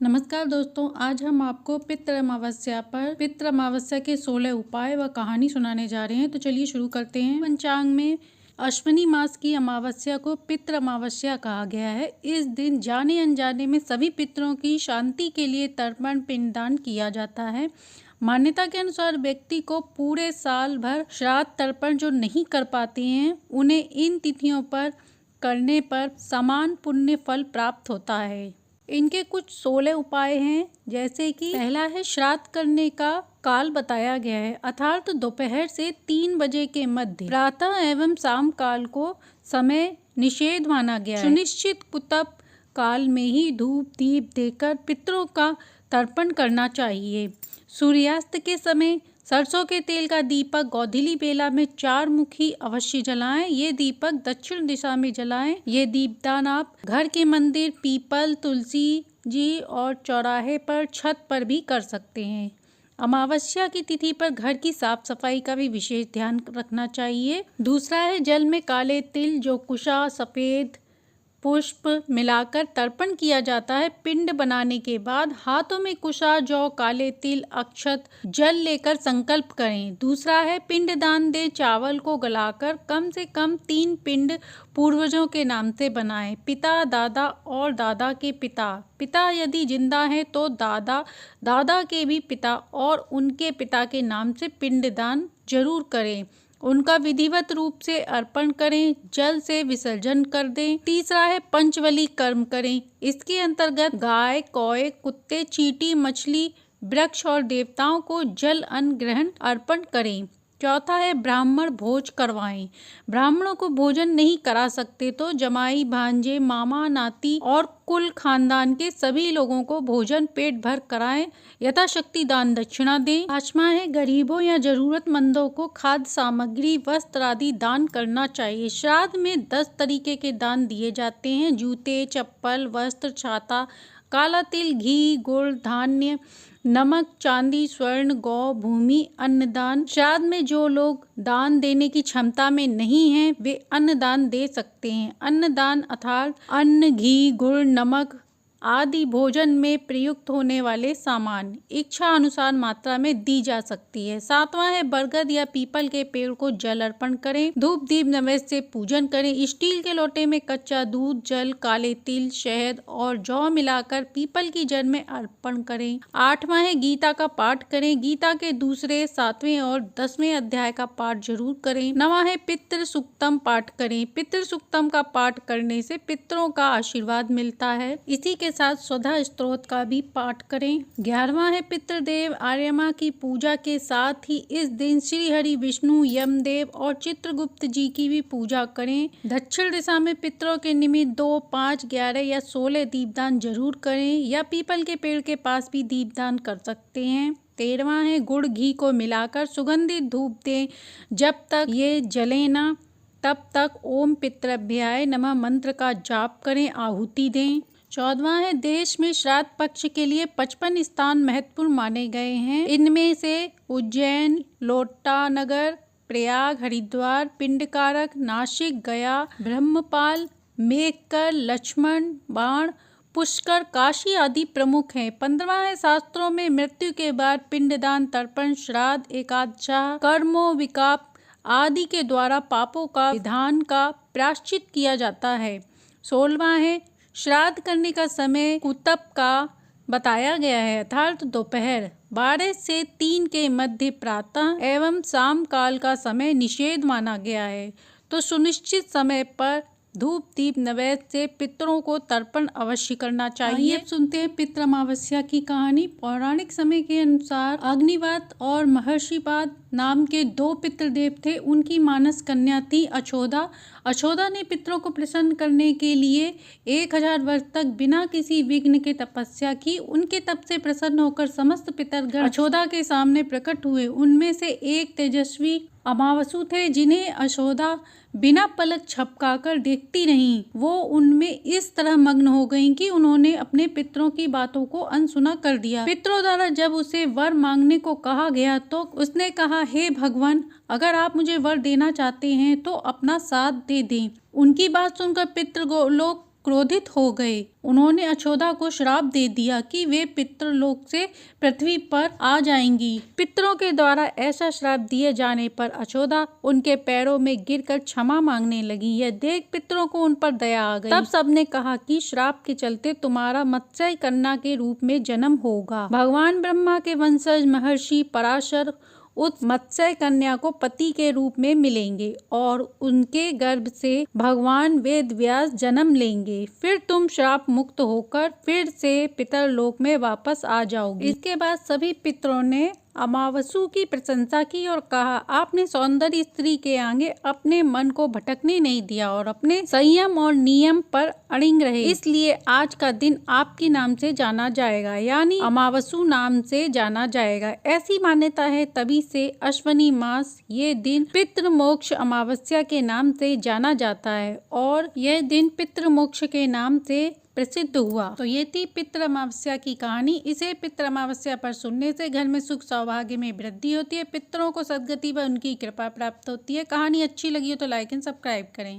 नमस्कार दोस्तों, आज हम आपको पितृ अमावस्या के 16 उपाय व कहानी सुनाने जा रहे हैं। तो चलिए शुरू करते हैं। पंचांग में अश्विनी मास की अमावस्या को पितृ अमावस्या कहा गया है। इस दिन जाने अनजाने में सभी पितरों की शांति के लिए तर्पण पिंडदान किया जाता है। मान्यता के अनुसार व्यक्ति को पूरे साल भर श्राद्ध तर्पण जो नहीं कर पाते हैं, उन्हें इन तिथियों पर करने पर समान पुण्य फल प्राप्त होता है। इनके कुछ 16 उपाय हैं, जैसे कि पहला है श्राद्ध करने का काल बताया गया है, अर्थात दोपहर से 3 बजे के मध्य प्रातः एवं शाम काल को समय निषेध माना गया है। सुनिश्चित कुतप काल में ही धूप दीप देकर पितरों का तर्पण करना चाहिए। सूर्यास्त के समय सरसों के तेल का दीपक गोधूली बेला में 4 मुखी अवश्य जलाएं। ये दीपक दक्षिण दिशा में जलाएं। ये दीपदान आप घर के मंदिर, पीपल, तुलसी जी और चौराहे पर, छत पर भी कर सकते हैं। अमावस्या की तिथि पर घर की साफ सफाई का भी विशेष ध्यान रखना चाहिए। दूसरा है जल में काले तिल, जो कुशा, सफेद पुष्प मिलाकर तर्पण किया जाता है। पिंड बनाने के बाद हाथों में कुशा, जौ, काले तिल, अक्षत, जल लेकर संकल्प करें। दूसरा है पिंड दान दें। चावल को गलाकर कम से कम 3 पिंड पूर्वजों के नाम से बनाएं। पिता, दादा और दादा के पिता। पिता यदि जिंदा हैं तो दादा, दादा के भी पिता और उनके पिता के नाम से पिंड दान जरूर करें। उनका विधिवत रूप से अर्पण करें, जल से विसर्जन कर दें। तीसरा है पंचवली कर्म करें। इसके अंतर्गत गाय, कौए, कुत्ते, चींटी, मछली, वृक्ष और देवताओं को जल अन्न ग्रहण अर्पण करें। चौथा है ब्राह्मण भोज करवाएं। ब्राह्मणों को भोजन नहीं करा सकते तो जमाई, भांजे, मामा, नाती और कुल खानदान के सभी लोगों को भोजन पेट भर कराएं। यथाशक्ति दान दक्षिणा दें। पांचवा है गरीबों या जरूरतमंदों को खाद्य सामग्री, वस्त्र आदि दान करना चाहिए। श्राद्ध में 10 तरीके के दान दिए जाते हैं: जूते, चप्पल, वस्त्र, छाता, काला तिल, घी, गुड़, धान्य, नमक, चांदी, स्वर्ण, गौ, भूमि, अन्नदान। श्राद्ध में जो लोग दान देने की क्षमता में नहीं हैं, वे अन्नदान दे सकते हैं। अन्नदान अर्थात अन्न, घी, गुड़, नमक आदि भोजन में प्रयुक्त होने वाले सामान इच्छा अनुसार मात्रा में दी जा सकती है। सातवां है बरगद या पीपल के पेड़ को जल अर्पण करें। धूप दीप नैवेद्य से पूजन करें। स्टील के लोटे में कच्चा दूध, जल, काले तिल, शहद और जौ मिलाकर पीपल की जड़ में अर्पण करें। आठवां है गीता का पाठ करें। गीता के दूसरे, 7वें और 10वें अध्याय का पाठ जरूर करें। नवां है पितृ सुक्तम पाठ करें। पितृ सुक्तम का पाठ करने से पितरों का आशीर्वाद मिलता है। इसी के साथ स्वधा स्तोत्र का भी पाठ करें। 11वां है पितृदेव आर्यमा की पूजा के साथ ही इस दिन श्री हरि, विष्णु, यमदेव और चित्रगुप्त जी की भी पूजा करें। दक्षिण दिशा में पितरों के निमित्त 2, 5, 11 या 16 दीपदान जरूर करें, या पीपल के पेड़ के पास भी दीपदान कर सकते हैं। 13वां है गुड़ घी को मिलाकर सुगंधित धूप दें। जब तक ये जले ना तब तक ओम पितृभ्याय नमः मंत्र का जाप करें, आहुति दें। 14वां है देश में श्राद्ध पक्ष के लिए 55 स्थान महत्वपूर्ण माने गए हैं। इनमें से उज्जैन, लोटानगर, प्रयाग, हरिद्वार, पिंडकारक, नासिक, गया, ब्रह्मपाल, मेघकर, लक्ष्मण, बाण, पुष्कर, काशी आदि प्रमुख हैं। 15वां है शास्त्रों में मृत्यु के बाद पिंडदान, तर्पण, श्राद्ध, एकादशाह, कर्मों, विकाप आदि के द्वारा पापों का विधान का प्रायश्चित किया जाता है। 16वां है श्राद्ध करने का समय कुतप का बताया गया है, अर्थात दोपहर 12 से 3 के मध्य प्रातः एवं शाम काल का समय निषेध माना गया है। तो सुनिश्चित समय पर धूप दीप नैवेद्य से पितरों को तर्पण अवश्य करना चाहिए। अब सुनते हैं पितृ अमावस्या की कहानी। पौराणिक समय के अनुसार अग्निवात और महर्षिपाद नाम के 2 पितृदेव थे। उनकी मानस कन्या थी अछोदा। अछोदा ने पितरों को प्रसन्न करने के लिए 1000 वर्ष तक बिना किसी विघ्न के तपस्या की। उनके तप से प्रसन्न होकर समस्त पितरगण अछोदा के सामने प्रकट हुए। उनमें से एक तेजस्वी अमावसु थे, जिन्हें अछोदा बिना पलक झपकाकर देखती रहीं। वो उनमें इस तरह मग्न हो गईं कि उन्होंने अपने पितरों की बातों को अनसुना कर दिया। पितरों द्वारा जब उसे वर मांगने को कहा गया तो उसने कहा, हे भगवान, अगर आप मुझे वर देना चाहते हैं तो अपना साथ दे दें। उनकी बात सुनकर पितृलोक क्रोधित हो गए। उन्होंने अछोदा को श्राप दे दिया कि वे पितृलोक से पृथ्वी पर आ जाएंगी। पितरों के द्वारा ऐसा श्राप दिए जाने पर अछोदा उनके पैरों में गिरकर क्षमा मांगने लगी। यह देख पितरों को उन पर दया आ गई। तब सबने कहा कि श्राप के चलते तुम्हारा मत्स्य कन्या के रूप में जन्म होगा। भगवान ब्रह्मा के वंशज महर्षि पराशर उस मत्स्य कन्या को पति के रूप में मिलेंगे और उनके गर्भ से भगवान वेद व्यास जन्म लेंगे। फिर तुम श्राप मुक्त होकर फिर से पितरलोक में वापस आ जाओगी। इसके बाद सभी पितरों ने अमावसु की प्रशंसा की और कहा, आपने सौंदर्य स्त्री के आगे अपने मन को भटकने नहीं दिया और अपने संयम और नियम पर अड़िग रहे, इसलिए आज का दिन आपके नाम से जाना जाएगा, यानी अमावसु नाम से जाना जाएगा। ऐसी मान्यता है, तभी से अश्विनी मास ये दिन पितृमोक्ष अमावस्या के नाम से जाना जाता है और यह दिन पितृमोक्ष के नाम से प्रसिद्ध हुआ। तो ये थी पितृ अमावस्या की कहानी। इसे पितृ अमावस्या पर सुनने से घर में सुख सौभाग्य में वृद्धि होती है, पितरों को सद्गति व उनकी कृपा प्राप्त होती है। कहानी अच्छी लगी हो तो लाइक एंड सब्सक्राइब करें।